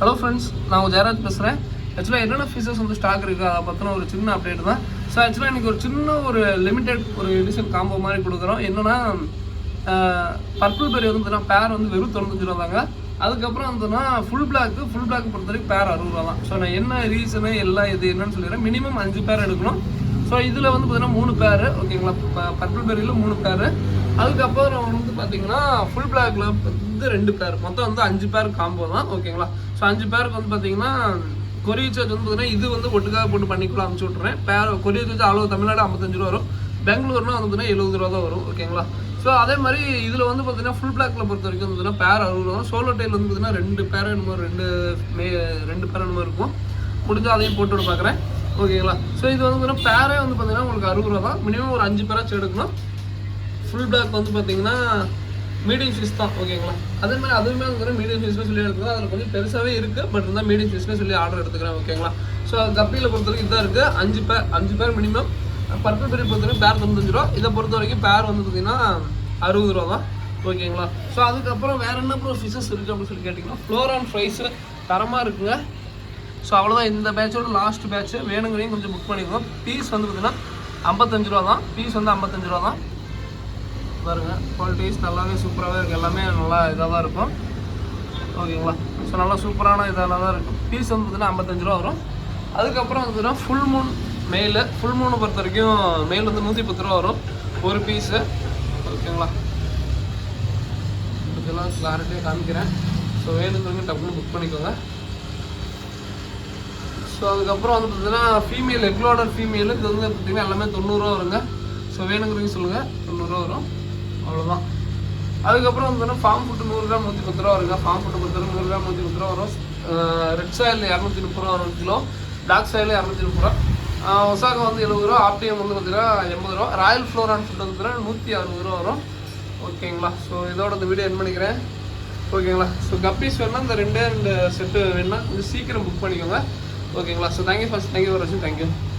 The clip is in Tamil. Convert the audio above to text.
ஹலோ ஃப்ரெண்ட்ஸ், நான் ஜெயராஜ் பேசுகிறேன். ஆக்சுவலாக என்னென்ன ஃபீச்சர்ஸ் வந்து ஸ்டாக் இருக்குது அதை பற்றின ஒரு சின்ன அப்டேட் தான். ஸோ ஆக்சுவலாக இன்றைக்கி ஒரு சின்ன ஒரு லிமிடெட் ஒரு எடிஷன் காம்போ மாதிரி கொடுக்குறோம். என்னென்னா பர்பிள் பெரி வந்து பார்த்தீங்கன்னா பேர் வந்து வெறும் 95 ரூபா தாங்க. அதுக்கப்புறம் வந்துன்னா ஃபுல் பிளாக் பொறுத்த வரைக்கும் பேர் 60 ரூபா தான். ஸோ நான் என்ன ரீசனு எல்லாம் இது என்னன்னு சொல்லிடுறேன். மினிமம் 5 பேர் எடுக்கணும். ஸோ இதில் வந்து பார்த்தீங்கன்னா 3 பேர் ஓகேங்களா. பர்பிள் பெரியில் 3 பேர். அதுக்கப்புறம் வந்து பார்த்தீங்கன்னா ஃபுல் பிளாக்ல வந்து 2 பேர், மொத்தம் வந்து 5 பேர் காம்போ தான் ஓகேங்களா. ஸோ 5 பேருக்கு வந்து பார்த்தீங்கன்னா கொரியர் சார்ஜ் வந்து பார்த்தீங்கன்னா இது வந்து ஒட்டுக்காக போட்டு பண்ணிக்கலாம் அனுப்பிச்சி விட்றேன். கொரியர் சார்ஜ் அளவு தமிழ்நாடு 55 ரூபா வரும், பெங்களூர்னா வந்து பார்த்தீங்கன்னா 70 ரூபா தான் வரும் ஓகேங்களா. ஸோ அதே மாதிரி இதில் வந்து பார்த்தீங்கன்னா ஃபுல் பிளாக்ல பொறுத்த வரைக்கும் வந்து பார்த்தீங்கன்னா பேர் 60 ரூபா. சோலோ டைல் வந்து பார்த்தீங்கன்னா 2 பேர் என்னமோ 2 பேர் என்னமோ இருக்கும். முடிஞ்சால் அதையும் போட்டு விட பார்க்குறேன் ஓகேங்களா. ஸோ இது வந்து பார்த்தீங்கன்னா பேரே வந்து பார்த்தீங்கன்னா உங்களுக்கு 60 ரூபா தான். மினிமம் ஒரு 5 பேராச்சும் எடுக்கணும். ஃபுல் பிளாக் வந்து பார்த்தீங்கன்னா மீடியம் சைஸ் தான் ஓகேங்களா. அதே மாதிரி அதுவுமே வந்து மீடியம் சைஸ்னு சொல்லி எடுத்துக்கலாம். அதில் கொஞ்சம் பெருசாகவே இருக்குது, பட் இருந்தால் மீடியம் சைஸ்னு சொல்லி ஆர்டர் எடுத்துக்கிறேன் ஓகேங்களா. ஸோ கப்பியில் பொறுத்த வரைக்கும் இதாக இருக்குது. 5 பேர் மினிமம். பர்பிள் பெரி பொறுத்த வரைக்கும் பேர் 95 ரூபா. இதை பொறுத்த வரைக்கும் பேர் வந்து பார்த்தீங்கன்னா 60 ரூபா தான் ஓகேங்களா. ஸோ அதுக்கப்புறம் வேறு என்ன ப்ரோ ஃபீச்சர்ஸ் இருக்குது அப்படின்னு சொல்லி கேட்டிங்கன்னா ஃப்ளோர் அண்ட் ஃப்ரைஸு தரமாக இருக்குங்க. ஸோ அவ்வளோதான், இந்த பேட்சோட லாஸ்ட் பேட்ச். வேணுங்கிறதையும் கொஞ்சம் புக் பண்ணிக்கோங்க. பீஸ் வந்து பார்த்தீங்கன்னா 55 ரூபா தான். பீஸ் வந்து 55 ரூபா தான் பாருங்க. குவாலிட்டிஸ் நல்லாவே சூப்பராகவே இருக்குது. எல்லாமே நல்லா இதாக தான் இருக்கும் ஓகேங்களா. ஸோ நல்லா சூப்பரான இதாக தான் இருக்கும். பீஸ் வந்து பார்த்தீங்கன்னா 55 ரூபா வரும். அதுக்கப்புறம் வந்து பார்த்தீங்கன்னா ஃபுல் மூன் மெயில். ஃபுல் மூனை பொறுத்த வரைக்கும் மெயில் வந்து 110 ரூபா வரும் ஒரு பீஸு ஓகேங்களா. இதெல்லாம் கிளாரிட்டியாக காமிக்கிறேன். ஸோ வேணுங்கிறவங்க டக்குன்னு புக் பண்ணிக்கோங்க. ஸோ அதுக்கப்புறம் வந்து பார்த்தீங்கன்னா ஃபீமேல் எக்லோடர் ஃபீமேலு இது வந்து பார்த்தீங்கன்னா எல்லாமே 90 ரூபா வருங்க. ஸோ வேணுங்கிறவங்க சொல்லுங்கள், 90 ரூபா வரும் அவ்வளோதான். அதுக்கப்புறம் வந்து ஃபார்ம் ஃபுட்டு 100 கிராம் 110 ரூபா வருங்க. ஃபார்ம் ஃபுட்டு பொறுத்த 100 கிராம் 110 ரூபா வரும். ரெட் சாயில் 230 ரூபா வரும் கிலோ. பிளாக் சாயில் 230 ரூபா. ஒசாகா வந்து 70 ரூபா. ஆப்டிஎம் வந்து பார்த்தீங்கன்னா 80 ரூபா. ராயல் ஃப்ளோரான் ஃபுட் வந்து பார்த்தீங்கன்னா 160 ரூபா வரும் ஓகேங்களா. ஸோ இதோட இந்த வீடியோ என் பண்ணிக்கிறேன் ஓகேங்களா. ஸோ கப்பீஸ் வேணுன்னா இந்த 2 செட்டு வேணுன்னா கொஞ்சம் சீக்கிரம் புக் பண்ணிக்கோங்க ஓகேங்களா. ஸோ தேங்க்யூ ஃபார் வாட்சிங். தேங்க்யூ.